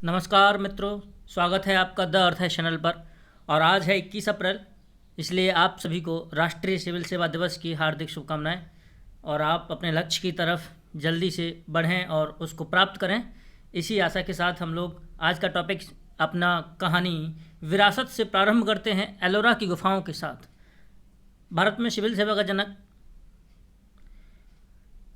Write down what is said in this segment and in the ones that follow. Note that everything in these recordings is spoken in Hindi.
नमस्कार मित्रों, स्वागत है आपका द अर्थ है चैनल पर। और आज है 21 अप्रैल, इसलिए आप सभी को राष्ट्रीय सिविल सेवा दिवस की हार्दिक शुभकामनाएं। और आप अपने लक्ष्य की तरफ जल्दी से बढ़ें और उसको प्राप्त करें, इसी आशा के साथ हम लोग आज का टॉपिक अपना कहानी विरासत से प्रारंभ करते हैं एलोरा की गुफाओं के साथ। भारत में सिविल सेवा का जनक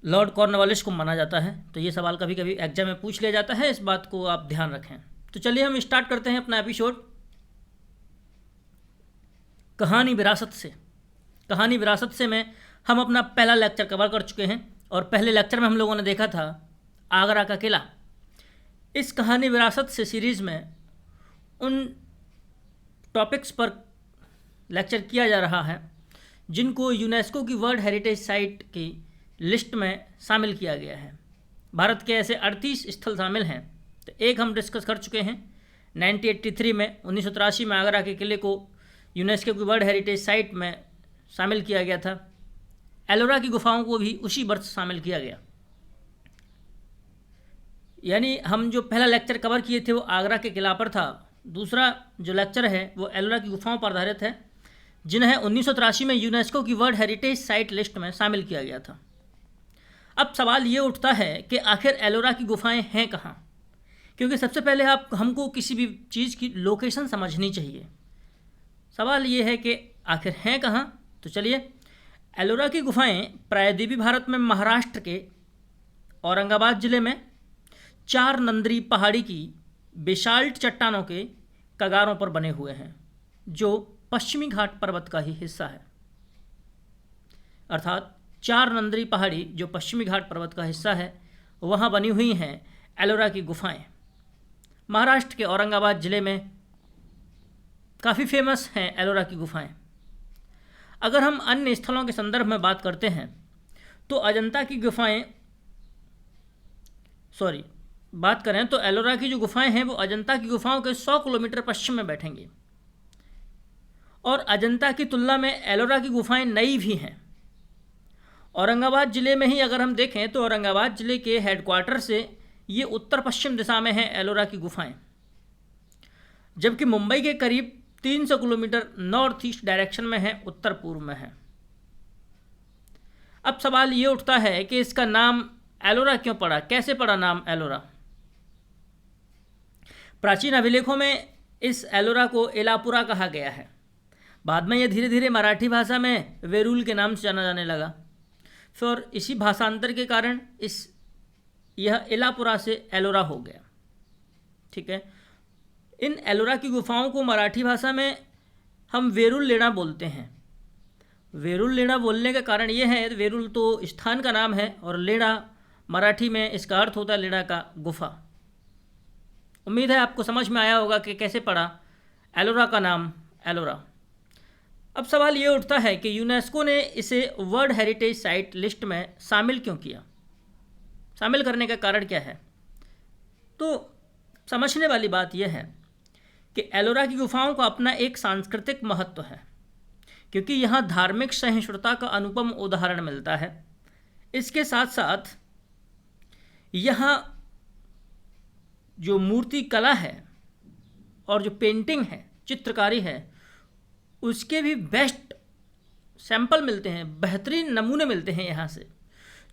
लॉर्ड कॉर्नवालिस को माना जाता है, तो ये सवाल कभी कभी एग्जाम में पूछ लिया जाता है, इस बात को आप ध्यान रखें। तो चलिए हम स्टार्ट करते हैं अपना एपिसोड कहानी विरासत से। कहानी विरासत से में हम अपना पहला लेक्चर कवर कर चुके हैं और पहले लेक्चर में हम लोगों ने देखा था आगरा का किला। इस कहानी विरासत से सीरीज़ में उन टॉपिक्स पर लेक्चर किया जा रहा है जिनको यूनेस्को की वर्ल्ड हेरिटेज साइट की लिस्ट में शामिल किया गया है। भारत के ऐसे 38 स्थल शामिल हैं। तो एक हम डिस्कस कर चुके हैं 1983 में, 1983 में आगरा के किले को यूनेस्को की वर्ल्ड हेरिटेज साइट में शामिल किया गया था। एलोरा की गुफाओं को भी उसी वर्ष शामिल किया गया। यानी हम जो पहला लेक्चर कवर किए थे वो आगरा के किला पर था, दूसरा जो लेक्चर है वो एलोरा की गुफाओं पर आधारित है, जिन्हें 1983 में यूनेस्को की वर्ल्ड हेरिटेज साइट लिस्ट में शामिल किया गया था। अब सवाल ये उठता है कि आखिर एलोरा की गुफाएं हैं कहाँ, क्योंकि सबसे पहले हमको किसी भी चीज़ की लोकेशन समझनी चाहिए। सवाल ये है कि आखिर हैं कहाँ। तो चलिए, एलोरा की गुफाएं प्रायद्वीपी भारत में महाराष्ट्र के औरंगाबाद जिले में 4 नंदरी पहाड़ी की बेसाल्ट चट्टानों के कगारों पर बने हुए हैं, जो पश्चिमी घाट पर्वत का ही हिस्सा है। अर्थात 4 नंदरी पहाड़ी जो पश्चिमी घाट पर्वत का हिस्सा है, वहाँ बनी हुई हैं एलोरा की गुफाएं। महाराष्ट्र के औरंगाबाद ज़िले में काफ़ी फेमस हैं एलोरा की गुफाएं। अगर हम अन्य स्थलों के संदर्भ में बात करते हैं तो बात करें तो एलोरा की जो गुफाएं हैं वो अजंता की गुफाओं के 100 किलोमीटर पश्चिम में बैठेंगी। और अजंता की तुलना में एलोरा की गुफाएं नई भी हैं। औरंगाबाद ज़िले में ही अगर हम देखें तो औरंगाबाद ज़िले के हेडक्वार्टर से ये उत्तर पश्चिम दिशा में है एलोरा की गुफाएं, जबकि मुंबई के करीब 300 किलोमीटर नॉर्थ ईस्ट डायरेक्शन में है, उत्तर पूर्व में है। अब सवाल ये उठता है कि इसका नाम एलोरा क्यों पड़ा, कैसे पड़ा नाम एलोरा। प्राचीन अभिलेखों में इस एलोरा को एलापुरा कहा गया है। बाद में यह धीरे धीरे मराठी भाषा में वेरूल के नाम से जाना जाने लगा। फिर इसी भाषांतर के कारण यह एलापुरा से एलोरा हो गया। ठीक है, इन एलोरा की गुफाओं को मराठी भाषा में हम वेरुल लेना बोलते हैं। वेरुल लेना बोलने का कारण यह है, वेरुल तो स्थान का नाम है और लेना मराठी में इसका अर्थ होता है लेना का गुफा। उम्मीद है आपको समझ में आया होगा कि कैसे पड़ा एलोरा का नाम एलोरा। अब सवाल ये उठता है कि यूनेस्को ने इसे वर्ल्ड हेरिटेज साइट लिस्ट में शामिल क्यों किया, शामिल करने का कारण क्या है। तो समझने वाली बात यह है कि एलोरा की गुफाओं का अपना एक सांस्कृतिक महत्व है, क्योंकि यहाँ धार्मिक सहिष्णुता का अनुपम उदाहरण मिलता है। इसके साथ साथ यहाँ जो मूर्ति कला है और जो पेंटिंग है, चित्रकारी है, उसके भी बेस्ट सैंपल मिलते हैं, बेहतरीन नमूने मिलते हैं यहाँ से,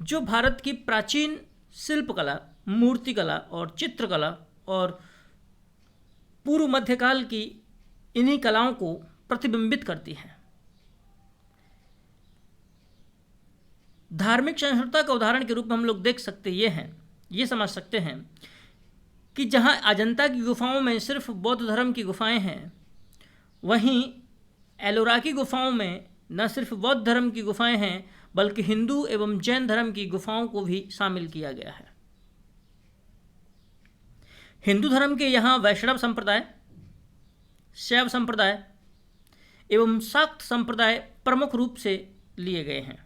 जो भारत की प्राचीन शिल्पकला, मूर्तिकला और चित्रकला और पूर्व मध्यकाल की इन्हीं कलाओं को प्रतिबिंबित करती हैं। धार्मिक सहिष्णुता का उदाहरण के रूप में हम लोग देख सकते ये समझ सकते हैं कि जहाँ अजंता की गुफाओं में सिर्फ बौद्ध धर्म की गुफाएं हैं, वहीं एलोरा की गुफाओं में न सिर्फ बौद्ध धर्म की गुफाएं हैं बल्कि हिंदू एवं जैन धर्म की गुफाओं को भी शामिल किया गया है। हिंदू धर्म के यहाँ वैष्णव संप्रदाय, शैव संप्रदाय एवं शाक्त संप्रदाय प्रमुख रूप से लिए गए हैं।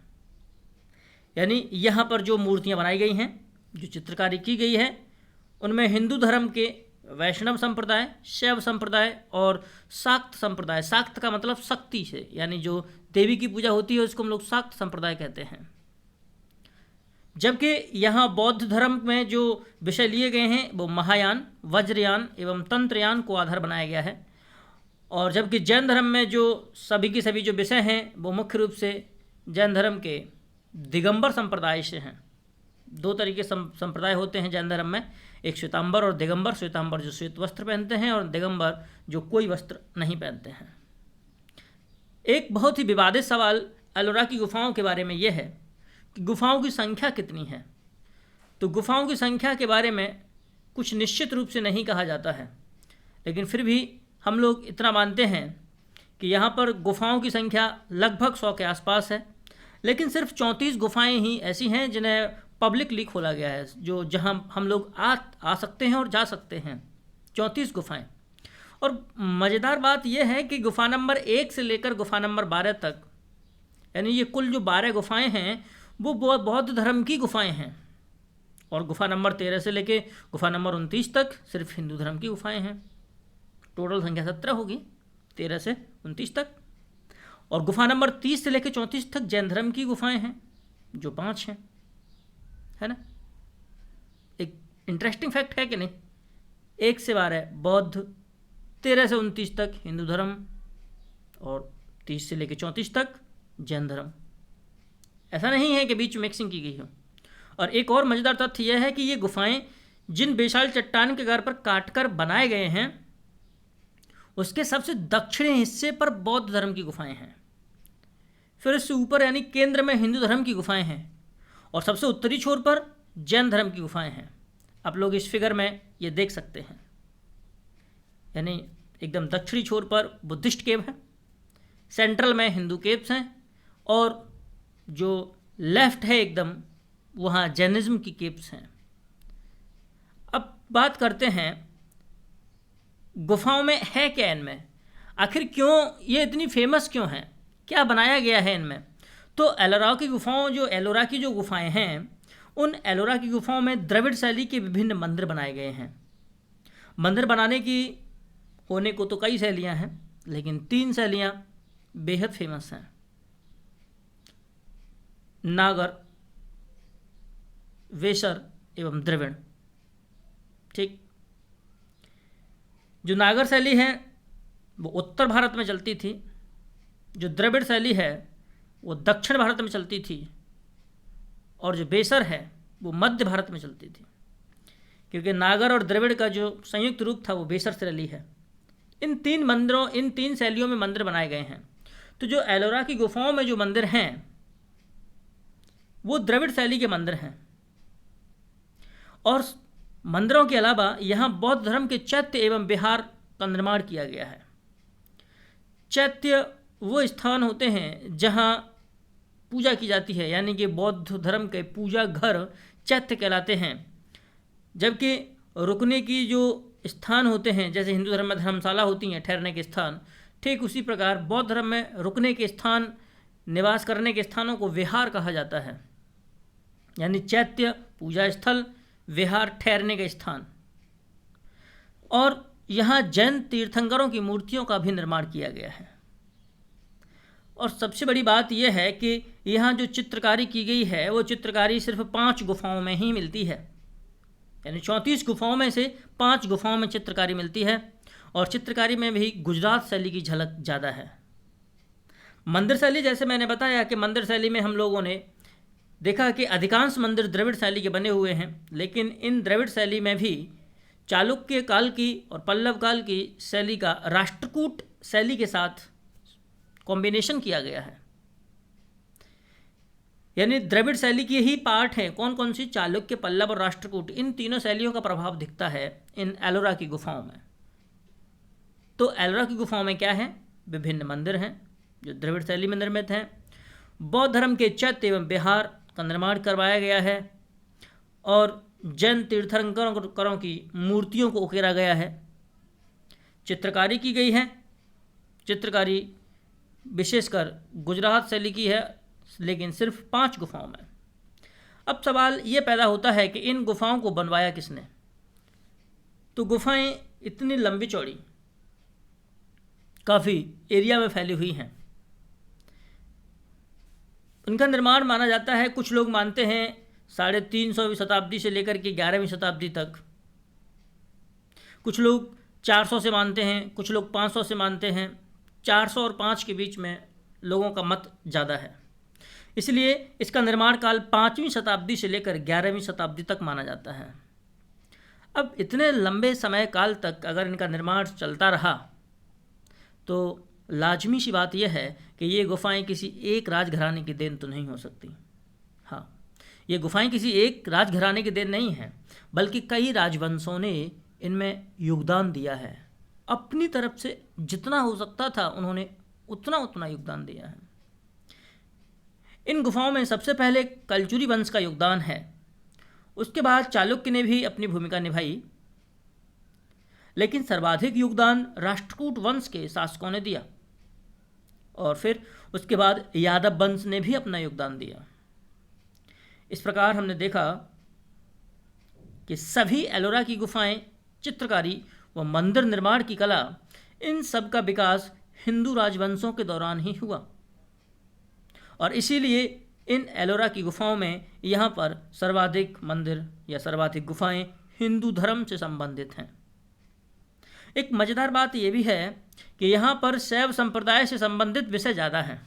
यानी यहाँ पर जो मूर्तियाँ बनाई गई हैं, जो चित्रकारी की गई है, उनमें हिंदू धर्म के वैष्णव संप्रदाय, शैव संप्रदाय और शाक्त संप्रदाय, शाक्त का मतलब शक्ति से, यानी जो देवी की पूजा होती है उसको हम लोग शाक्त संप्रदाय कहते हैं, जबकि यहाँ बौद्ध धर्म में जो विषय लिए गए हैं वो महायान, वज्रयान एवं तंत्रयान को आधार बनाया गया है। और जबकि जैन धर्म में जो सभी की सभी जो विषय हैं वो मुख्य रूप से जैन धर्म के दिगंबर संप्रदाय से हैं। दो तरीके संप्रदाय होते हैं जैन धर्म में, एक श्वेतांबर और दिगंबर। श्वेतांबर जो श्वेत वस्त्र पहनते हैं और दिगंबर जो कोई वस्त्र नहीं पहनते हैं। एक बहुत ही विवादित सवाल एलोरा की गुफाओं के बारे में यह है कि गुफाओं की संख्या कितनी है। तो गुफाओं की संख्या के बारे में कुछ निश्चित रूप से नहीं कहा जाता है, लेकिन फिर भी हम लोग इतना मानते हैं कि यहाँ पर गुफाओं की संख्या लगभग 100 के आसपास है। लेकिन सिर्फ 34 गुफाएं ही ऐसी हैं जिन्हें पब्लिकली खोला गया है, जो जहाँ हम लोग आ सकते हैं और जा सकते हैं। 34 गुफाएं। और मज़ेदार बात यह है कि गुफा नंबर 1 से लेकर गुफा नंबर 12 तक, यानी ये कुल जो 12 गुफाएं हैं वो बौद्ध धर्म की गुफाएं हैं। और गुफा नंबर 13 से लेकर गुफा नंबर 29 तक सिर्फ हिंदू धर्म की गुफाएं हैं। टोटल संख्या 17 होगी 13 से 29 तक। और गुफा नंबर 30 से लेकर 34 तक जैन धर्म की गुफाएं हैं जो 5 हैं, है ना। एक इंटरेस्टिंग फैक्ट है कि नहीं। 1 से 12 बौद्ध, 13 से 29 तक हिंदू धर्म और 30 से लेकर 34 तक जैन धर्म। ऐसा नहीं है कि बीच में मिक्सिंग की गई हो। और एक और मज़ेदार तथ्य यह है कि ये गुफाएं जिन विशाल चट्टान के आधार पर काटकर बनाए गए हैं उसके सबसे दक्षिणी हिस्से पर बौद्ध धर्म की गुफाएं हैं। फिर उससे ऊपर यानी केंद्र में हिंदू धर्म की गुफाएं हैं और सबसे उत्तरी छोर पर जैन धर्म की गुफाएं हैं। आप लोग इस फिगर में ये देख सकते हैं, यानी एकदम दक्षिणी छोर पर बुद्धिस्ट केव है, सेंट्रल में हिंदू केव्स हैं और जो लेफ्ट है एकदम वहाँ जैनिज्म की केव्स हैं। अब बात करते हैं गुफाओं में है क्या इनमें, आखिर क्यों ये इतनी फेमस क्यों हैं, क्या बनाया गया है इनमें। तो एलोरा की गुफाओं, जो एलोरा की जो गुफाएं हैं, उन एलोरा की गुफाओं में द्रविड़ शैली के विभिन्न मंदिर बनाए गए हैं। मंदिर बनाने की होने को तो कई शैलियाँ हैं, लेकिन 3 शैलियाँ बेहद फेमस हैं। नागर, वेसर एवं द्रविड़। ठीक, जो नागर शैली है वो उत्तर भारत में चलती थी, जो द्रविड़ शैली है वो दक्षिण भारत में चलती थी और जो बेसर है वो मध्य भारत में चलती थी, क्योंकि नागर और द्रविड़ का जो संयुक्त रूप था वो बेसर शैली है। इन 3 शैलियों में मंदिर बनाए गए हैं। तो जो एलोरा की गुफाओं में जो मंदिर हैं वो द्रविड़ शैली के मंदिर हैं। और मंदिरों के अलावा यहाँ बौद्ध धर्म के चैत्य एवं विहार का निर्माण किया गया है। चैत्य वो स्थान होते हैं जहाँ पूजा की जाती है, यानी कि बौद्ध धर्म के पूजा घर चैत्य कहलाते हैं। जबकि रुकने की जो स्थान होते हैं, जैसे हिंदू धर्म में धर्मशाला होती हैं ठहरने के स्थान, ठीक उसी प्रकार बौद्ध धर्म में रुकने के स्थान, निवास करने के स्थानों को विहार कहा जाता है। यानी चैत्य पूजा स्थल, विहार ठहरने का स्थान। और यहाँ जैन तीर्थंकरों की मूर्तियों का भी निर्माण किया गया है। और सबसे बड़ी बात यह है कि यहाँ जो चित्रकारी की गई है वो चित्रकारी सिर्फ 5 गुफाओं में ही मिलती है। यानी 34 गुफाओं में से 5 गुफाओं में चित्रकारी मिलती है। और चित्रकारी में भी गुजरात शैली की झलक ज़्यादा है। मंदिर शैली, जैसे मैंने बताया कि मंदिर शैली में हम लोगों ने देखा कि अधिकांश मंदिर द्रविड़ शैली के बने हुए हैं, लेकिन इन द्रविड़ शैली में भी चालुक्य काल की और पल्लव काल की शैली का राष्ट्रकूट शैली के साथ कॉम्बिनेशन किया गया है। यानी द्रविड़ शैली की ही पार्ट है। कौन कौन सी? चालुक्य, पल्लव और राष्ट्रकूट। इन तीनों शैलियों का प्रभाव दिखता है इन एलोरा की गुफाओं में। तो एलोरा की गुफाओं में क्या है? विभिन्न मंदिर हैं जो द्रविड़ शैली में निर्मित हैं। बौद्ध धर्म के चैत्य एवं विहार का निर्माण करवाया गया है और जैन तीर्थंकरों की मूर्तियों को उकेरा गया है। चित्रकारी की गई है। चित्रकारी विशेषकर गुजरात शैली की है, लेकिन सिर्फ 5 गुफाओं में। अब सवाल ये पैदा होता है कि इन गुफाओं को बनवाया किसने? तो गुफाएं इतनी लंबी चौड़ी काफ़ी एरिया में फैली हुई हैं। उनका निर्माण माना जाता है, कुछ लोग मानते हैं 350वीं शताब्दी से लेकर के 11वीं शताब्दी तक। कुछ लोग 400 से मानते हैं, कुछ लोग 500 से मानते हैं। 400 और 5 के बीच में लोगों का मत ज़्यादा है, इसलिए इसका निर्माण काल 5वीं शताब्दी से लेकर 11वीं शताब्दी तक माना जाता है। अब इतने लंबे समय काल तक अगर इनका निर्माण चलता रहा तो लाजमी सी बात यह है कि ये गुफाएं किसी एक राजघराने की देन तो नहीं हो सकती। हाँ, ये गुफाएं किसी एक राजघराने की देन नहीं हैं, बल्कि कई राजवंशों ने इनमें योगदान दिया है। अपनी तरफ से जितना हो सकता था उन्होंने उतना योगदान दिया है। इन गुफाओं में सबसे पहले कलचुरी वंश का योगदान है, उसके बाद चालुक्य ने भी अपनी भूमिका निभाई, लेकिन सर्वाधिक योगदान राष्ट्रकूट वंश के शासकों ने दिया और फिर उसके बाद यादव वंश ने भी अपना योगदान दिया। इस प्रकार हमने देखा कि सभी एलोरा की गुफाएं, चित्रकारी व मंदिर निर्माण की कला, इन सब का विकास हिंदू राजवंशों के दौरान ही हुआ और इसीलिए इन एलोरा की गुफाओं में यहाँ पर सर्वाधिक मंदिर या सर्वाधिक गुफाएं हिंदू धर्म से संबंधित हैं। एक मज़ेदार बात यह भी है कि यहाँ पर शैव संप्रदाय से संबंधित विषय ज़्यादा हैं,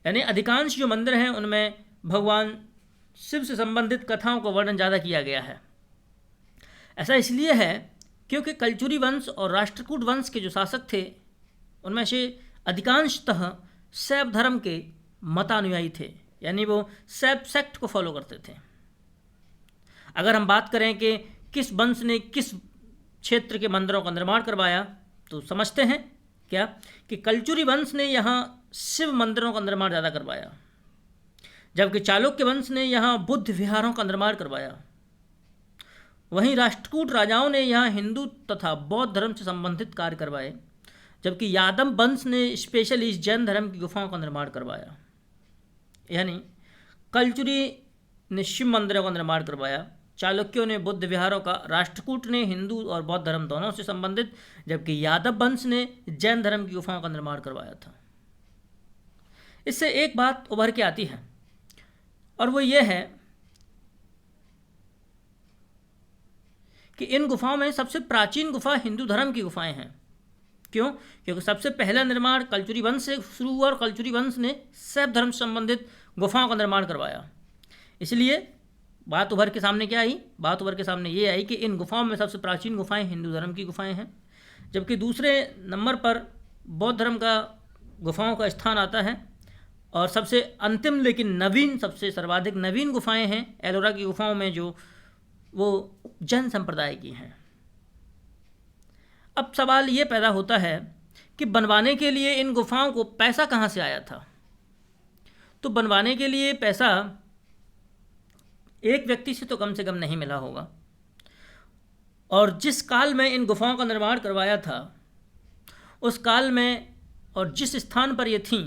यानी अधिकांश जो मंदिर हैं उनमें भगवान शिव से संबंधित कथाओं का वर्णन ज़्यादा किया गया है। ऐसा इसलिए है क्योंकि कलचुरी वंश और राष्ट्रकूट वंश के जो शासक थे उनमें से अधिकांशतः शैव धर्म के मतानुयायी थे, यानी वो शैव सेक्ट को फॉलो करते थे। अगर हम बात करें कि किस वंश ने किस क्षेत्र के मंदिरों का निर्माण करवाया तो समझते हैं क्या कि कलचुरी वंश ने यहाँ शिव मंदिरों का निर्माण ज़्यादा करवाया, जबकि चालुक्य वंश ने यहाँ बुद्ध विहारों का निर्माण करवाया। वहीं राष्ट्रकूट राजाओं ने यहाँ हिंदू तथा बौद्ध धर्म से संबंधित कार्य करवाए, जबकि यादव वंश ने स्पेशली जैन धर्म की गुफाओं का निर्माण करवाया। यानी कलचुरी ने शिव मंदिरों का निर्माण करवाया, चालुक्यों ने बुद्ध विहारों का, राष्ट्रकूट ने हिंदू और बौद्ध धर्म दोनों से संबंधित, जबकि यादव वंश ने जैन धर्म की गुफाओं का निर्माण करवाया था। इससे एक बात उभर के आती है और वो ये है कि इन गुफाओं में सबसे प्राचीन गुफा हिंदू धर्म की गुफाएं हैं। क्यों? क्योंकि सबसे पहला निर्माण कलचुरी वंश से शुरू हुआ और कलचुरी वंश ने शैव धर्म से संबंधित गुफाओं का निर्माण करवाया। इसलिए बात उभर के सामने क्या आई? बात उभर के सामने ये आई कि इन गुफाओं में सबसे प्राचीन गुफाएं हिंदू धर्म की गुफाएं हैं, जबकि दूसरे नंबर पर बौद्ध धर्म का गुफाओं का स्थान आता है और सबसे अंतिम लेकिन नवीन, सबसे सर्वाधिक नवीन गुफाएं हैं एलोरा की गुफाओं में जो वो जैन संप्रदाय की हैं। अब सवाल ये पैदा होता है कि बनवाने के लिए इन गुफाओं को पैसा कहाँ से आया था? तो बनवाने के लिए पैसा एक व्यक्ति से तो कम से कम नहीं मिला होगा, और जिस काल में इन गुफाओं का निर्माण करवाया था उस काल में और जिस स्थान पर ये थीं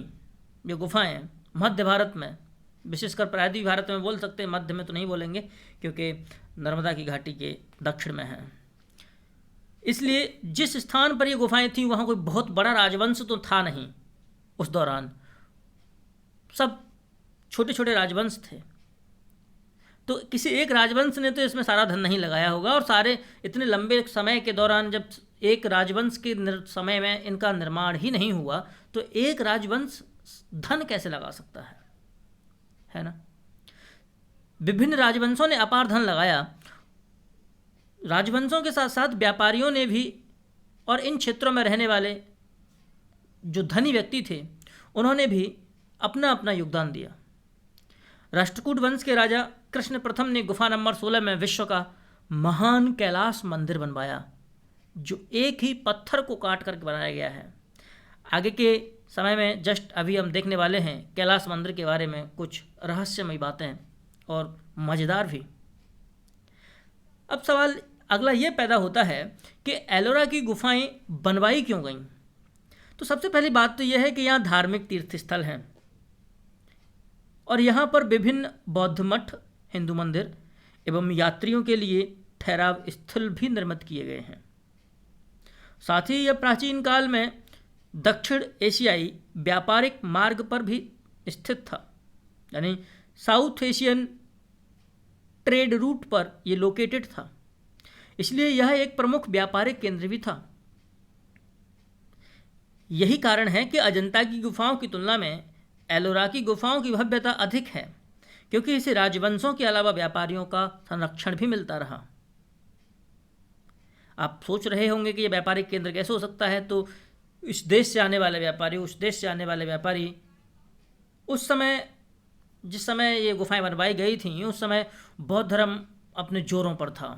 ये गुफाएं, मध्य भारत में, विशेषकर प्रायद्वीप भारत में बोल सकते हैं, मध्य में तो नहीं बोलेंगे क्योंकि नर्मदा की घाटी के दक्षिण में हैं। इसलिए जिस स्थान पर ये गुफाएं थीं वहाँ कोई बहुत बड़ा राजवंश तो था नहीं उस दौरान, सब छोटे छोटे राजवंश थे। तो किसी एक राजवंश ने तो इसमें सारा धन नहीं लगाया होगा, और सारे इतने लंबे समय के दौरान जब एक राजवंश के समय में इनका निर्माण ही नहीं हुआ तो एक राजवंश धन कैसे लगा सकता है ना? विभिन्न राजवंशों ने अपार धन लगाया। राजवंशों के साथ साथ व्यापारियों ने भी, और इन क्षेत्रों में रहने वाले जो धनी व्यक्ति थे उन्होंने भी अपना अपना योगदान दिया। राष्ट्रकूट वंश के राजा कृष्ण प्रथम ने गुफा नंबर 16 में विश्व का महान कैलाश मंदिर बनवाया, जो एक ही पत्थर को काट करके बनाया गया है। आगे के समय में जस्ट अभी हम देखने वाले हैं कैलाश मंदिर के बारे में कुछ रहस्यमयी बातें और मज़ेदार भी। अब सवाल अगला ये पैदा होता है कि एलोरा की गुफाएं बनवाई क्यों गईं? तो सबसे पहली बात तो यह है कि यहाँ धार्मिक तीर्थ स्थल हैं और यहाँ पर विभिन्न बौद्ध मठ, हिंदू मंदिर एवं यात्रियों के लिए ठहराव स्थल भी निर्मित किए गए हैं। साथ ही यह प्राचीन काल में दक्षिण एशियाई व्यापारिक मार्ग पर भी स्थित था, यानी साउथ एशियन ट्रेड रूट पर ये लोकेटेड था, इसलिए यह एक प्रमुख व्यापारिक केंद्र भी था। यही कारण है कि अजंता की गुफाओं की तुलना में एलोरा की गुफाओं की भव्यता अधिक है, क्योंकि इसे राजवंशों के अलावा व्यापारियों का संरक्षण भी मिलता रहा। आप सोच रहे होंगे कि यह व्यापारिक केंद्र कैसे हो सकता है, तो इस देश से आने वाले व्यापारी, उस देश से आने वाले व्यापारी, उस समय जिस समय ये गुफाएं बनवाई गई थीं, उस समय बौद्ध धर्म अपने जोरों पर था,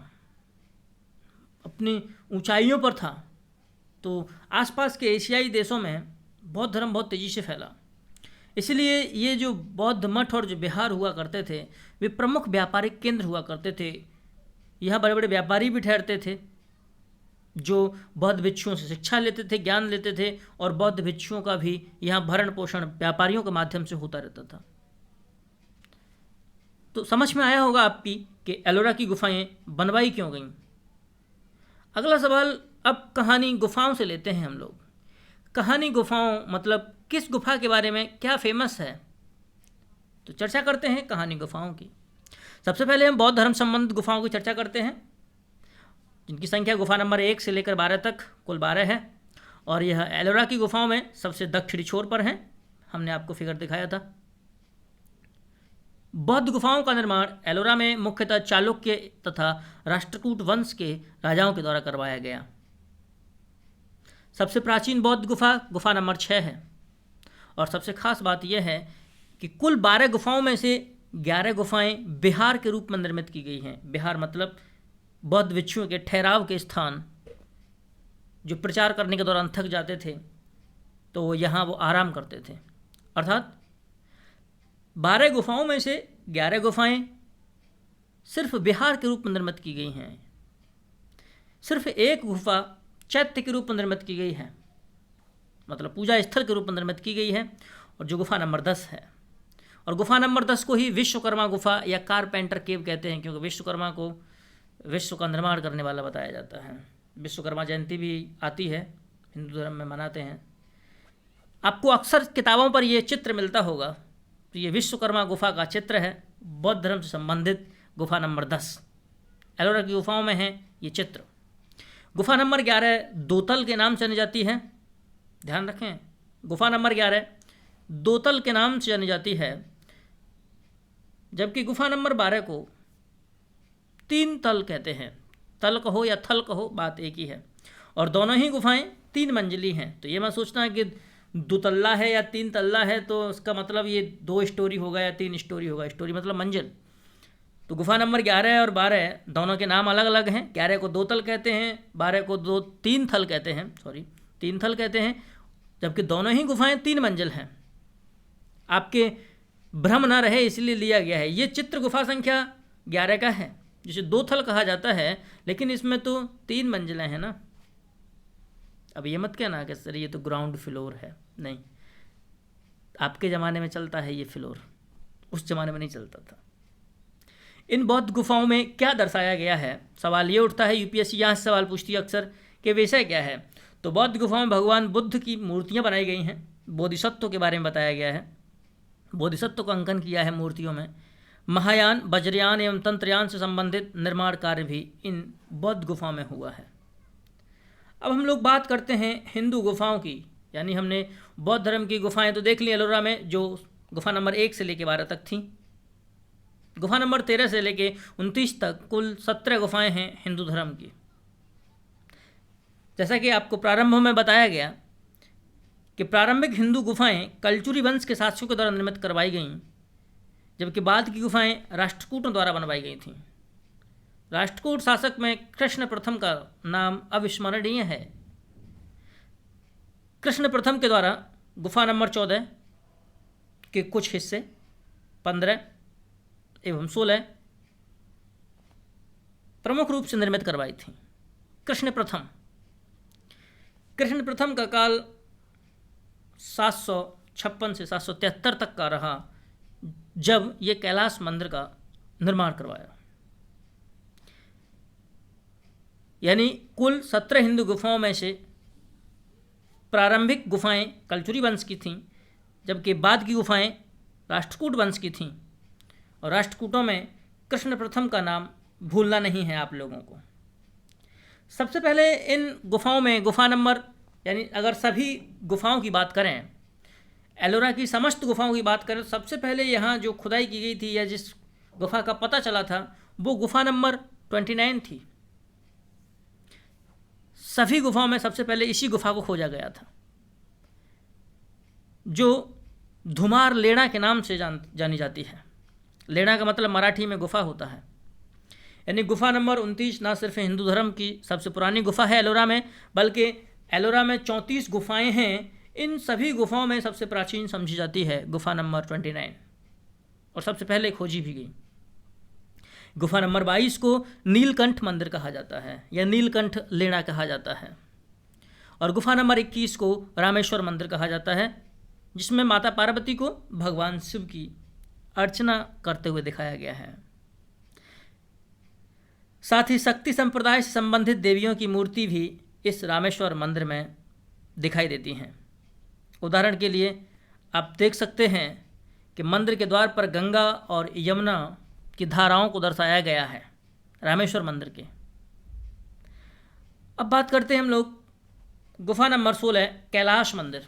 अपनी ऊंचाइयों पर था। तो आसपास के एशियाई देशों में बौद्ध धर्म बहुत तेज़ी से फैला, इसलिए ये जो बौद्ध मठ और जो विहार हुआ करते थे, वे प्रमुख व्यापारिक केंद्र हुआ करते थे। यहाँ बड़े बड़े व्यापारी भी ठहरते थे जो बौद्ध भिक्षुओं से शिक्षा लेते थे, ज्ञान लेते थे, और बौद्ध भिक्षुओं का भी यहाँ भरण पोषण व्यापारियों के माध्यम से होता रहता था। तो समझ में आया होगा आपकी कि एलोरा की गुफाएं बनवाई क्यों गईं। अगला सवाल अब कहानी गुफाओं से लेते हैं हम लोग। कहानी गुफाओं मतलब किस गुफा के बारे में क्या फेमस है, तो चर्चा करते हैं कहानी गुफाओं की। सबसे पहले हम बौद्ध धर्म संबंधित गुफाओं की चर्चा करते हैं, जिनकी संख्या गुफा नंबर 1 से लेकर 12 तक कुल 12 है, और यह एलोरा की गुफाओं में सबसे दक्षिणी छोर पर है। हमने आपको फिगर दिखाया था। बौद्ध गुफाओं का निर्माण एलोरा में मुख्यतः चालुक्य तथा राष्ट्रकूट वंश के राजाओं के द्वारा करवाया गया। सबसे प्राचीन बौद्ध गुफा गुफा नंबर 6 है, और सबसे खास बात यह है कि कुल 12 गुफाओं में से 11 गुफाएं विहार के रूप में निर्मित की गई हैं। विहार मतलब बौद्ध भिक्षुओं के ठहराव के स्थान, जो प्रचार करने के दौरान थक जाते थे तो यहाँ वो आराम करते थे। अर्थात 12 गुफाओं में से 11 गुफाएं सिर्फ विहार के रूप में निर्मित की गई हैं। सिर्फ एक गुफा चैत्य के रूप में निर्मित की गई है, मतलब पूजा स्थल के रूप में निर्मित की गई है, और जो गुफा नंबर 10 है। और गुफा नंबर 10 को ही विश्वकर्मा गुफा या कारपेंटर केव कहते हैं, क्योंकि विश्वकर्मा को विश्व का निर्माण करने वाला बताया जाता है। विश्वकर्मा जयंती भी आती है, हिंदू धर्म में मनाते हैं। आपको अक्सर किताबों पर ये चित्र मिलता होगा, तो ये विश्वकर्मा गुफा का चित्र है, बौद्ध धर्म से संबंधित गुफा नंबर 10 एलोरा की गुफाओं में है ये चित्र। गुफा नंबर 11 दोतल के नाम से जानी जाती है। ध्यान रखें, गुफा नंबर 11 दोतल के नाम से जानी जाती है, जबकि गुफा नंबर 12 को 3 तल कहते हैं। तल कहो या थल कहो, बात एक ही है, और दोनों ही गुफाएं 3 मंजिली हैं। तो ये मत सोचना कि दुतल्ला है या 3 तल्ला है तो उसका मतलब ये 2 स्टोरी होगा या 3 स्टोरी होगा। स्टोरी मतलब मंजिल। तो गुफा नंबर 11 और 12 दोनों के नाम अलग अलग हैं। 11 को 2 तल कहते हैं, 12 को 3 थल कहते हैं, 3 थल कहते हैं, जबकि दोनों ही गुफाएं 3 मंजिल हैं। आपके भ्रम ना रहे इसलिए लिया गया है। ये चित्र गुफा संख्या 11 का है, जिसे 2 थल कहा जाता है, लेकिन इसमें तो 3 मंजिलें हैं ना। अब ये मत कहना कि सर ये तो ग्राउंड फ्लोर है। नहीं, आपके ज़माने में चलता है ये फ्लोर, उस ज़माने में नहीं चलता था। इन बौद्ध गुफाओं में क्या दर्शाया गया है, सवाल ये उठता है। यूपीएससी यहाँ से सवाल पूछती है अक्सर कि विषय क्या है। तो बौद्ध गुफाओं में भगवान बुद्ध की मूर्तियाँ बनाई गई हैं, बोधिसत्व के बारे में बताया गया है, बोधिसत्व का अंकन किया है मूर्तियों में। महायान, वज्रयान एवं तंत्रयान से संबंधित निर्माण कार्य भी इन बौद्ध गुफाओं में हुआ है। अब हम लोग बात करते हैं हिंदू गुफाओं की, यानी हमने बौद्ध धर्म की गुफाएं तो देख ली एलोरा में, जो गुफा नंबर 1 से लेकर 12 तक थी। गुफा नंबर 13 से लेकर 29 तक कुल 17 गुफाएं हैं हिंदू धर्म की। जैसा कि आपको प्रारंभ में बताया गया कि प्रारंभिक हिंदू गुफाएं कलचुरी वंश के शासकों के द्वारा निर्मित करवाई गईं, जबकि बाद की गुफाएं राष्ट्रकूटों द्वारा बनवाई गई थीं। राष्ट्रकूट शासक में कृष्ण प्रथम का नाम अविस्मरणीय है। कृष्ण प्रथम के द्वारा गुफा नंबर 14 के कुछ हिस्से 15 एवं 16 प्रमुख रूप से निर्मित करवाई थी। कृष्ण प्रथम का काल 756 से 773 तक का रहा, जब ये कैलाश मंदिर का निर्माण करवाया। यानी कुल 17 हिंदू गुफाओं में से प्रारंभिक गुफाएं कलचुरी वंश की थीं, जबकि बाद की गुफाएं राष्ट्रकूट वंश की थीं। और राष्ट्रकूटों में कृष्ण प्रथम का नाम भूलना नहीं है आप लोगों को। सबसे पहले इन गुफाओं में गुफा नंबर, यानी अगर सभी गुफाओं की बात करें, एलोरा की समस्त गुफाओं की बात करें, तो सबसे पहले यहाँ जो खुदाई की गई थी या जिस गुफा का पता चला था वो गुफा नंबर 29 थी। सभी गुफाओं में सबसे पहले इसी गुफा को खोजा गया था, जो धुमार लेणा के नाम से जानी जाती है। लेणा का मतलब मराठी में गुफा होता है। यानी गुफा नंबर 29 ना सिर्फ हिंदू धर्म की सबसे पुरानी गुफा है एलोरा में, बल्कि एलोरा में 34 गुफाएं हैं। इन सभी गुफाओं में सबसे प्राचीन समझी जाती है गुफा नंबर 29, और सबसे पहले खोजी भी गई। गुफा नंबर 22 को नीलकंठ मंदिर कहा जाता है या नीलकंठ लेणा कहा जाता है, और गुफा नंबर 21 को रामेश्वर मंदिर कहा जाता है, जिसमें माता पार्वती को भगवान शिव की अर्चना करते हुए दिखाया गया है। साथ ही शक्ति संप्रदाय से संबंधित देवियों की मूर्ति भी इस रामेश्वर मंदिर में दिखाई देती हैं। उदाहरण के लिए आप देख सकते हैं कि मंदिर के द्वार पर गंगा और यमुना की धाराओं को दर्शाया गया है रामेश्वर मंदिर के। अब बात करते हैं हम लोग गुफा नंबर 16 कैलाश मंदिर।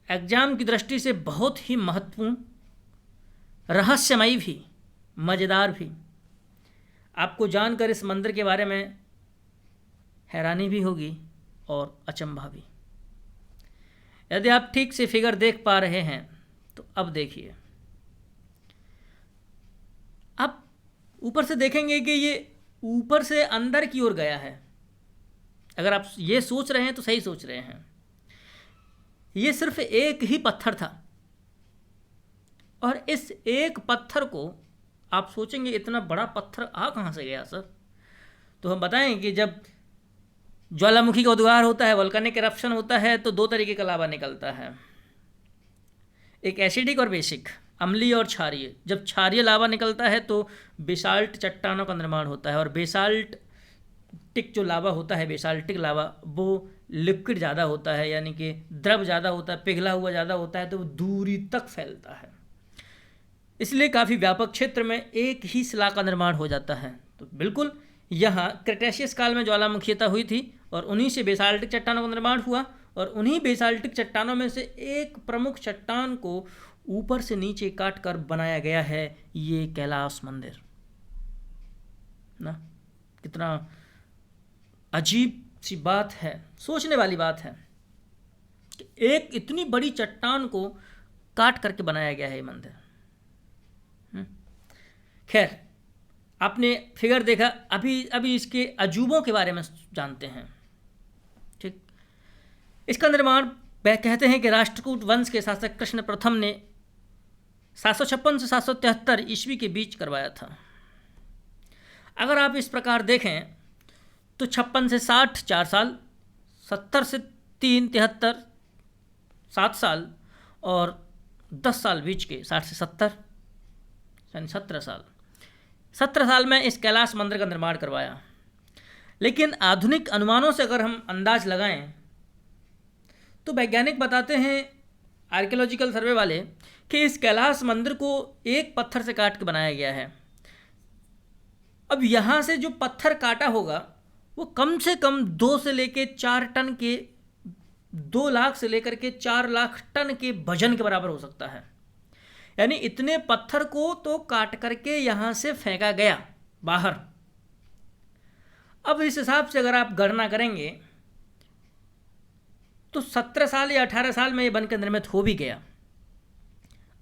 एग्जाम की दृष्टि से बहुत ही महत्वपूर्ण, रहस्यमयी भी, मज़ेदार भी। आपको जानकर इस मंदिर के बारे में हैरानी भी होगी और अचंभा भी। यदि आप ठीक से फिगर देख पा रहे हैं तो अब देखिए, आप ऊपर से देखेंगे कि ये ऊपर से अंदर की ओर गया है। अगर आप ये सोच रहे हैं तो सही सोच रहे हैं। ये सिर्फ एक ही पत्थर था, और इस एक पत्थर को आप सोचेंगे इतना बड़ा पत्थर आ कहाँ से गया सर? तो हम बताएं कि जब ज्वालामुखी का उद्गार होता है, वोल्केनिक इरप्शन होता है, तो दो तरीके का लावा निकलता है, एक एसिडिक और बेसिक, अम्लीय और क्षारीय। जब क्षारीय लावा निकलता है तो बेसाल्ट चट्टानों का निर्माण होता है, और बेसाल्टिक जो लावा होता है, बेसाल्टिक लावा, वो लिक्विड ज़्यादा होता है, यानी कि द्रव ज़्यादा होता है, पिघला हुआ ज़्यादा होता है, तो वो दूरी तक फैलता है। इसलिए काफ़ी व्यापक क्षेत्र में एक ही शिला का निर्माण हो जाता है। तो बिल्कुल यहाँ क्रेटेशियस काल में ज्वालामुखीयता हुई थी, और उन्हीं से बेसाल्टिक चट्टानों का निर्माण हुआ, और उन्हीं बेसाल्टिक चट्टानों में से एक प्रमुख चट्टान को ऊपर से नीचे काट कर बनाया गया है ये कैलाश मंदिर ना। कितना अजीब सी बात है, सोचने वाली बात है कि एक इतनी बड़ी चट्टान को काट करके बनाया गया है ये मंदिर। खैर, आपने फिगर देखा, अभी इसके अजूबों के बारे में जानते हैं। ठीक, इसका निर्माण कहते हैं कि राष्ट्रकूट वंश के शासक कृष्ण प्रथम ने 756 से 773 ईस्वी के बीच करवाया था। अगर आप इस प्रकार देखें तो 56 से 60 4 साल, 70 से 3 73 7 साल, और 10 साल बीच के 60 से 70 यानी 17 साल। 17 साल में इस कैलाश मंदिर का निर्माण करवाया। लेकिन आधुनिक अनुमानों से अगर हम अंदाज लगाएं तो वैज्ञानिक बताते हैं, आर्कियोलॉजिकल सर्वे वाले, कि इस कैलाश मंदिर को एक पत्थर से काट के बनाया गया है। अब यहाँ से जो पत्थर काटा होगा वो कम से कम 2 से लेके 4 टन के, 2 लाख से लेकर के 4 लाख टन के वजन के बराबर हो सकता है। यानी इतने पत्थर को तो काट करके यहाँ से फेंका गया बाहर। अब इस हिसाब से अगर आप गणना करेंगे तो 17 साल या 18 साल में ये बनकर निर्मित हो भी गया,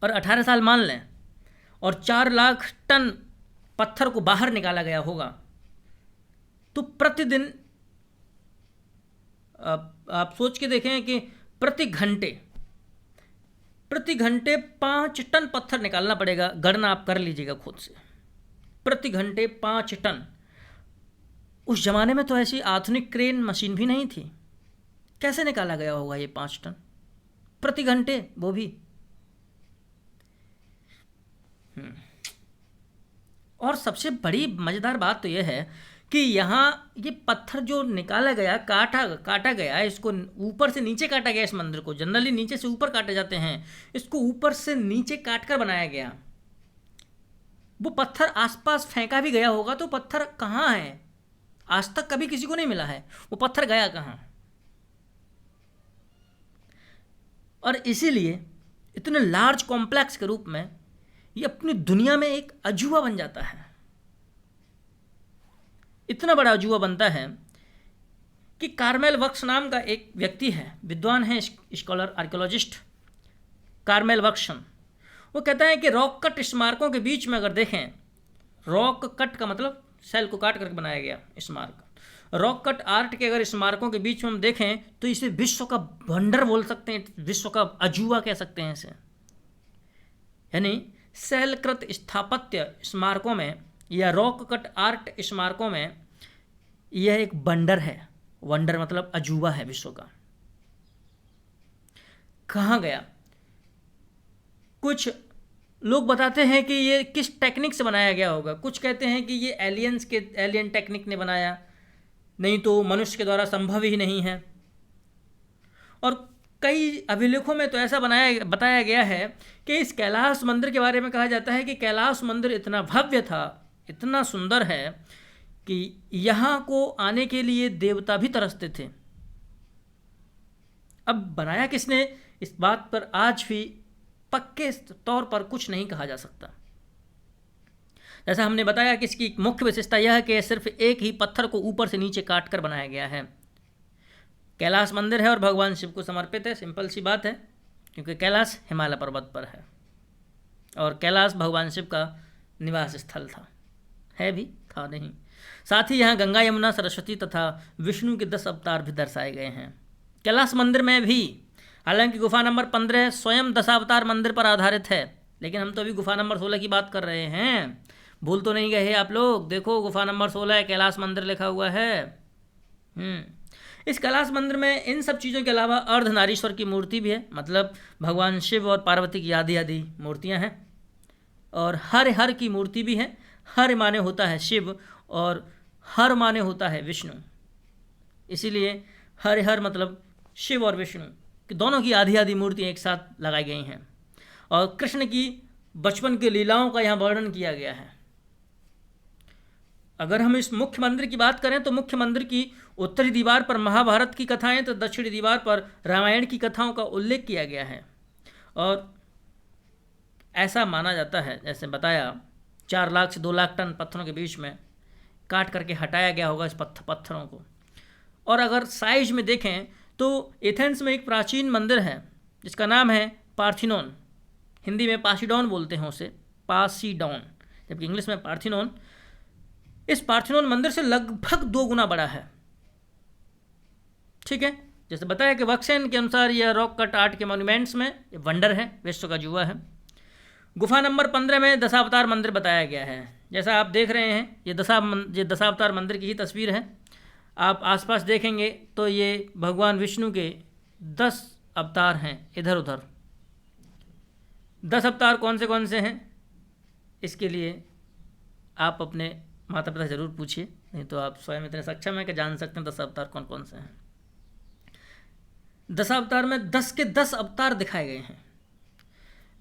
और 18 साल मान लें, और 4 लाख टन पत्थर को बाहर निकाला गया होगा, तो प्रतिदिन आप सोच के देखें कि प्रति घंटे 5 टन पत्थर निकालना पड़ेगा। गणना आप कर लीजिएगा खुद से, प्रति घंटे 5 टन। उस जमाने में तो ऐसी आधुनिक क्रेन मशीन भी नहीं थी, कैसे निकाला गया होगा ये 5 टन प्रति घंटे, वो भी। और सबसे बड़ी मज़ेदार बात तो यह है कि यहाँ ये पत्थर जो निकाला गया, काटा गया, इसको ऊपर से नीचे काटा गया। इस मंदिर को जनरली नीचे से ऊपर काटे जाते हैं, इसको ऊपर से नीचे काट कर बनाया गया। वो पत्थर आसपास फेंका भी गया होगा तो पत्थर कहाँ है, आज तक कभी किसी को नहीं मिला है, वो पत्थर गया कहाँ। और इसीलिए इतने लार्ज कॉम्प्लेक्स के रूप में ये अपनी दुनिया में एक अजूबा बन जाता है। इतना बड़ा अजूबा बनता है कि कार्मेल वक्स नाम का एक व्यक्ति है, विद्वान है, स्कॉलर, आर्कियोलॉजिस्ट कार्मेल वक्सन। वो कहता है कि रॉक कट स्मारकों के बीच में अगर देखें, रॉक कट का मतलब सेल को काट करके बनाया गया स्मारक, रॉक कट आर्ट के अगर स्मारकों के बीच में हम देखें तो इसे विश्व का वंडर बोल सकते हैं, विश्व का अजूबा कह सकते हैं इसे। यानी शैलकृत स्थापत्य स्मारकों में या रॉक कट आर्ट स्मारकों में यह एक वंडर है। वंडर मतलब अजूबा है विश्व का। कहाँ गया? कुछ लोग बताते हैं कि ये किस टेक्निक से बनाया गया होगा, कुछ कहते हैं कि ये एलियन टेक्निक ने बनाया, नहीं तो मनुष्य के द्वारा संभव ही नहीं है। और कई अभिलेखों में तो ऐसा बताया गया है कि इस कैलाश मंदिर के बारे में कहा जाता है कि कैलाश मंदिर इतना भव्य था, इतना सुंदर है कि यहाँ को आने के लिए देवता भी तरसते थे। अब बनाया किसने, इस बात पर आज भी पक्के तौर पर कुछ नहीं कहा जा सकता। जैसा हमने बताया कि इसकी मुख्य विशेषता यह है कि सिर्फ एक ही पत्थर को ऊपर से नीचे काट कर बनाया गया है। कैलाश मंदिर है और भगवान शिव को समर्पित है, सिंपल सी बात है, क्योंकि कैलाश हिमालय पर्वत पर है और कैलाश भगवान शिव का निवास स्थल था, है भी, था नहीं। साथ ही यहाँ गंगा, यमुना, सरस्वती तथा विष्णु के 10 अवतार भी दर्शाए गए हैं कैलाश मंदिर में भी। हालांकि गुफा नंबर 15 स्वयं दशावतार मंदिर पर आधारित है, लेकिन हम तो अभी गुफा नंबर 16 की बात कर रहे हैं, भूल तो नहीं गए आप लोग। देखो गुफा नंबर 16 है, कैलाश मंदिर लिखा हुआ है। इस कैलाश मंदिर में इन सब चीज़ों के अलावा अर्धनारीश्वर की मूर्ति भी है, मतलब भगवान शिव और पार्वती की आदि आदि मूर्तियां हैं। और हर की मूर्ति भी है। हर माने होता है शिव और हर माने होता है विष्णु, इसीलिए हर मतलब शिव और विष्णु कि दोनों की आधी आधी मूर्तियाँ एक साथ लगाई गई हैं। और कृष्ण की बचपन की लीलाओं का यहाँ वर्णन किया गया है। अगर हम इस मुख्य मंदिर की बात करें तो मुख्य मंदिर की उत्तरी दीवार पर महाभारत की कथाएं तो दक्षिणी दीवार पर रामायण की कथाओं का उल्लेख किया गया है। और ऐसा माना जाता है, जैसे बताया, 4 लाख से 2 लाख टन पत्थरों के बीच में काट करके हटाया गया होगा इस पत्थरों को। और अगर साइज में देखें तो एथेंस में एक प्राचीन मंदिर है जिसका नाम है पार्थिनोन, हिंदी में पासीडॉन बोलते हैं उसे, पासीडॉन, जबकि इंग्लिश में पार्थिनोन। इस पार्थिनोन मंदिर से लगभग 2 गुना बड़ा है। ठीक है, जैसे बताया कि वक्सेन के अनुसार यह रॉक कट आर्ट के मॉन्यूमेंट्स में ये वंडर है, विश्व का अजूबा है। गुफा नंबर 15 में दशावतार मंदिर बताया गया है। जैसा आप देख रहे हैं ये दशावतार मंदिर की ही तस्वीर है। आप आसपास देखेंगे तो ये भगवान विष्णु के 10 अवतार हैं इधर उधर। 10 अवतार कौन से हैं, इसके लिए आप अपने माता पिता ज़रूर पूछिए, नहीं तो आप स्वयं इतने सक्षम हैं कि जान सकते हैं 10 अवतार कौन से हैं। 10 अवतार में 10 के 10 अवतार दिखाए गए हैं।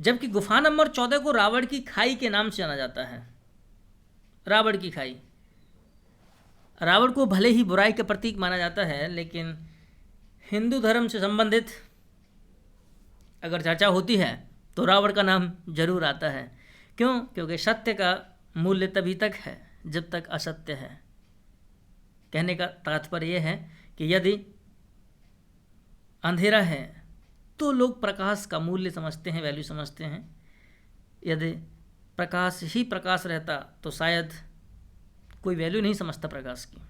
जबकि गुफा नंबर 14 को रावण की खाई के नाम से जाना जाता है। रावण की खाई, रावण को भले ही बुराई का प्रतीक माना जाता है, लेकिन हिंदू धर्म से संबंधित अगर चर्चा होती है तो रावण का नाम जरूर आता है। क्यों? क्योंकि सत्य का मूल्य तभी तक है जब तक असत्य है। कहने का तात्पर्य यह है कि यदि अंधेरा है तो लोग प्रकाश का मूल्य समझते हैं, वैल्यू समझते हैं। यदि प्रकाश ही प्रकाश रहता तो शायद कोई वैल्यू नहीं समझता प्रकाश की।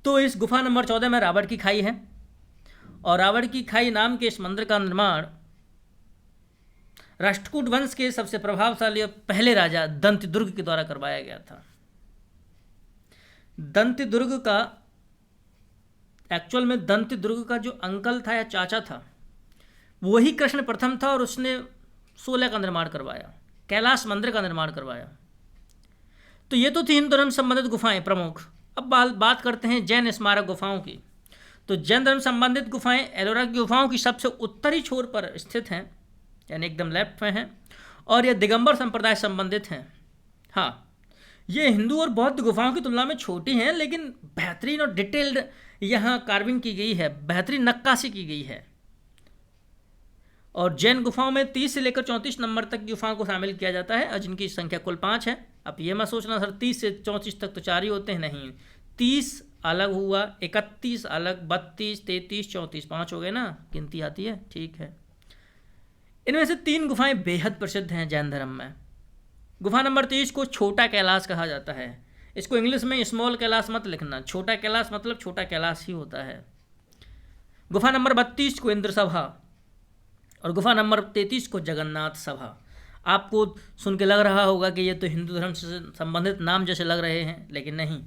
तो इस गुफा नंबर 14 में रावण की खाई है और रावण की खाई नाम के इस मंदिर का निर्माण राष्ट्रकूट वंश के सबसे प्रभावशाली और पहले राजा दंतदुर्ग के द्वारा करवाया गया था। दंतदुर्ग का एक्चुअल में दंतदुर्ग का जो अंकल था या चाचा था वही कृष्ण प्रथम था और उसने 16 का निर्माण करवाया, कैलाश मंदिर का निर्माण करवाया। तो ये तो थी हिंदू धर्म संबंधित गुफाएं प्रमुख। अब बात करते हैं जैन स्मारक गुफाओं की। तो जैन धर्म संबंधित गुफाएं एलोरा की गुफाओं की सबसे उत्तरी छोर पर स्थित हैं, यानी एकदम लेफ्ट में हैं, और ये दिगंबर संप्रदाय संबंधित हैं। हाँ, ये हिंदू और बौद्ध गुफाओं की तुलना में छोटी हैं, लेकिन बेहतरीन और डिटेल्ड यहाँ कार्विंग की गई है, बेहतरीन नक्काशी की गई है। और जैन गुफाओं में 30 से लेकर 34 नंबर तक गुफाओं को शामिल किया जाता है, और जिनकी संख्या कुल 5 है। अब ये मत सोचना सर 30 से 34 तक तो 4 ही होते हैं, नहीं, 30 अलग हुआ, 31 अलग, 32, 33, 34, 5 हो गए ना, गिनती आती है, ठीक है। इनमें से 3 गुफाएं बेहद प्रसिद्ध हैं जैन धर्म में। गुफा नंबर 23 को छोटा कैलाश कहा जाता है। इसको इंग्लिश में स्मॉल कैलाश मत लिखना, छोटा कैलाश मतलब छोटा कैलाश ही होता है। गुफा नंबर 32 को इंद्र सभा, और गुफा नंबर 33 को जगन्नाथ सभा। आपको सुन के लग रहा होगा कि ये तो हिंदू धर्म से संबंधित नाम जैसे लग रहे हैं, लेकिन नहीं,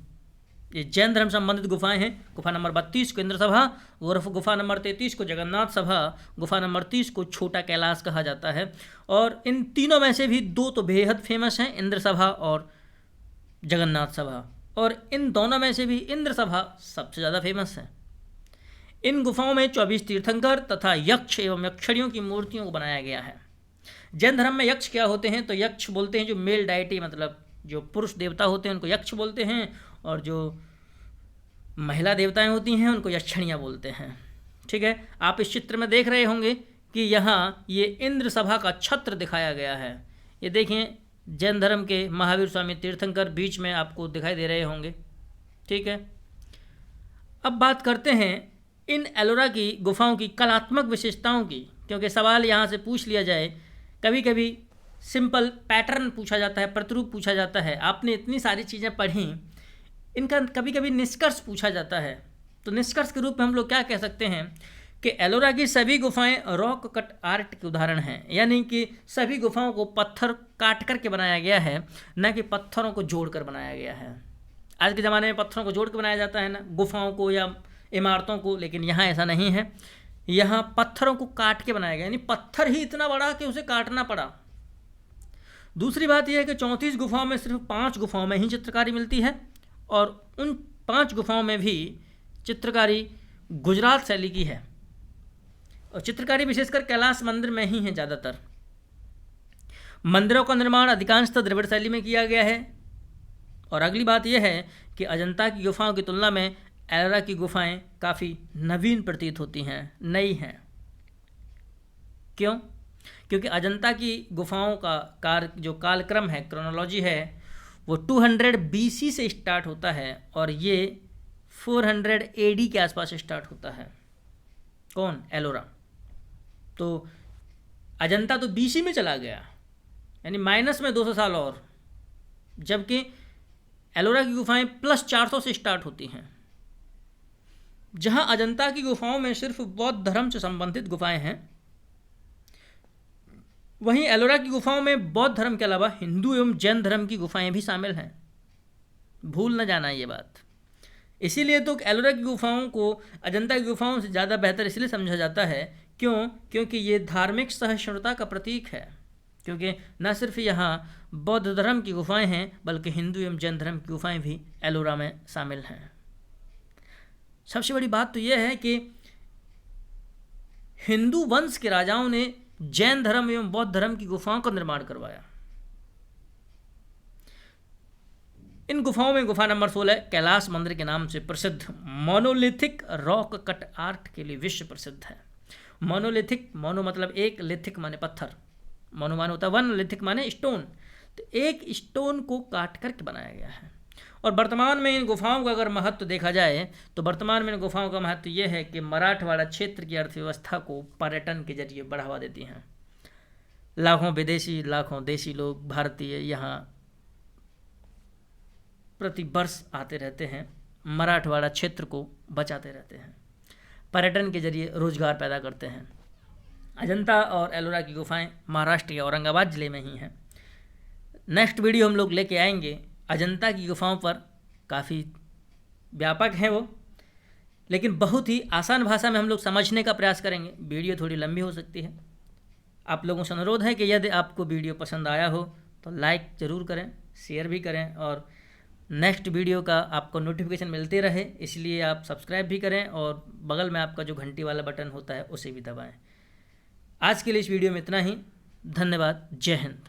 ये जैन धर्म संबंधित गुफाएं हैं। गुफा नंबर 32 को इंद्र सभा, गुफा नंबर 33 को जगन्नाथ सभा, गुफा नंबर 30 को छोटा कैलाश कहा जाता है। और इन तीनों में से भी 2 तो बेहद फेमस हैं, इंद्र सभा और जगन्नाथ सभा, और इन दोनों में से भी इंद्र सभा सबसे ज़्यादा फेमस है। इन गुफाओं में 24 तीर्थंकर तथा यक्ष एवं यक्षिणियों की मूर्तियों को बनाया गया है। जैन धर्म में यक्ष क्या होते हैं, तो यक्ष बोलते हैं जो मेल डाइटी, मतलब जो पुरुष देवता होते हैं उनको यक्ष बोलते हैं, और जो महिला देवताएं होती हैं उनको यक्षिणियाँ बोलते हैं। ठीक है, आप इस चित्र में देख रहे होंगे कि यहाँ ये इंद्र सभा का छत्र दिखाया गया है। ये देखें, जैन धर्म के महावीर स्वामी तीर्थंकर बीच में आपको दिखाई दे रहे होंगे। ठीक है, अब बात करते हैं इन एलोरा की गुफाओं की कलात्मक विशेषताओं की, क्योंकि सवाल यहाँ से पूछ लिया जाए, कभी कभी सिंपल पैटर्न पूछा जाता है, प्रतिरूप पूछा जाता है। आपने इतनी सारी चीज़ें पढ़ी, इनका कभी कभी निष्कर्ष पूछा जाता है। तो निष्कर्ष के रूप में हम लोग क्या कह सकते हैं कि एलोरा की सभी गुफाएं रॉक कट आर्ट के उदाहरण हैं, यानी कि सभी गुफाओं को पत्थर काट करके बनाया गया है, न कि पत्थरों को जोड़कर बनाया गया है। आज के ज़माने में पत्थरों को जोड़ कर बनाया जाता है ना, गुफाओं को या इमारतों को, लेकिन यहाँ ऐसा नहीं है। यहाँ पत्थरों को काट के बनाया गया, यानी पत्थर ही इतना बड़ा कि उसे काटना पड़ा। दूसरी बात यह है कि 34 गुफाओं में सिर्फ 5 गुफाओं में ही चित्रकारी मिलती है, और उन 5 गुफाओं में भी चित्रकारी गुजरात शैली की है, और चित्रकारी विशेषकर कैलाश मंदिर में ही है ज़्यादातर। मंदिरों का निर्माण अधिकांशतः द्रविड़ शैली में किया गया है। और अगली बात यह है कि अजंता की गुफाओं की तुलना में एलोरा की गुफाएं काफ़ी नवीन प्रतीत होती हैं, नई हैं। क्यों? क्योंकि अजंता की गुफाओं का जो कालक्रम है, क्रोनोलॉजी है, वो 200 BC से स्टार्ट होता है, और ये 400 AD के आसपास स्टार्ट होता है। कौन? एलोरा। तो अजंता तो BC में चला गया, यानी माइनस में 200 साल और, जबकि एलोरा की गुफाएं +400 से स्टार्ट होती हैं। जहां अजंता की गुफाओं में सिर्फ बौद्ध धर्म से संबंधित गुफाएं हैं, वहीं एलोरा की गुफाओं में बौद्ध धर्म के अलावा हिंदू एवं जैन धर्म की गुफाएं भी शामिल हैं। भूल न जाना ये बात। इसीलिए तो एलोरा की गुफाओं को अजंता की गुफाओं से ज़्यादा बेहतर इसलिए समझा जाता है, क्योंकि ये धार्मिक सहिष्णुता का प्रतीक है। क्योंकि न सिर्फ यहाँ बौद्ध धर्म की गुफाएं हैं, बल्कि हिंदू एवं जैन धर्म की गुफाएं भी एलोरा में शामिल हैं। सबसे बड़ी बात तो यह है कि हिंदू वंश के राजाओं ने जैन धर्म एवं बौद्ध धर्म की गुफाओं का निर्माण करवाया। इन गुफाओं में गुफा नंबर 16 कैलाश मंदिर के नाम से प्रसिद्ध मोनोलिथिक रॉक कट आर्ट के लिए विश्व प्रसिद्ध है। मोनोलिथिक, मोनो मतलब एक, लिथिक माने पत्थर, मोनो माने होता है 1, लिथिक माने स्टोन। तो एक स्टोन को काट करके बनाया गया है। और वर्तमान में इन गुफाओं का अगर महत्व देखा जाए, तो वर्तमान में इन गुफाओं का महत्व यह है कि मराठवाड़ा क्षेत्र की अर्थव्यवस्था को पर्यटन के जरिए बढ़ावा देती हैं। लाखों विदेशी, लाखों देशी लोग, भारतीय यहाँ प्रति वर्ष आते रहते हैं, मराठवाड़ा क्षेत्र को बचाते रहते हैं, पर्यटन के जरिए रोजगार पैदा करते हैं। अजंता और एलोरा की गुफाएं महाराष्ट्र के औरंगाबाद जिले में ही हैं। नेक्स्ट वीडियो हम लोग लेके आएंगे अजंता की गुफाओं पर। काफ़ी व्यापक है वो, लेकिन बहुत ही आसान भाषा में हम लोग समझने का प्रयास करेंगे। वीडियो थोड़ी लंबी हो सकती है। आप लोगों से अनुरोध है कि यदि आपको वीडियो पसंद आया हो तो लाइक ज़रूर करें, शेयर भी करें, और नेक्स्ट वीडियो का आपको नोटिफिकेशन मिलते रहे, इसलिए आप सब्सक्राइब भी करें और बगल में आपका जो घंटी वाला बटन होता है उसे भी दबाएं। आज के लिए इस वीडियो में इतना ही। धन्यवाद। जय हिंद।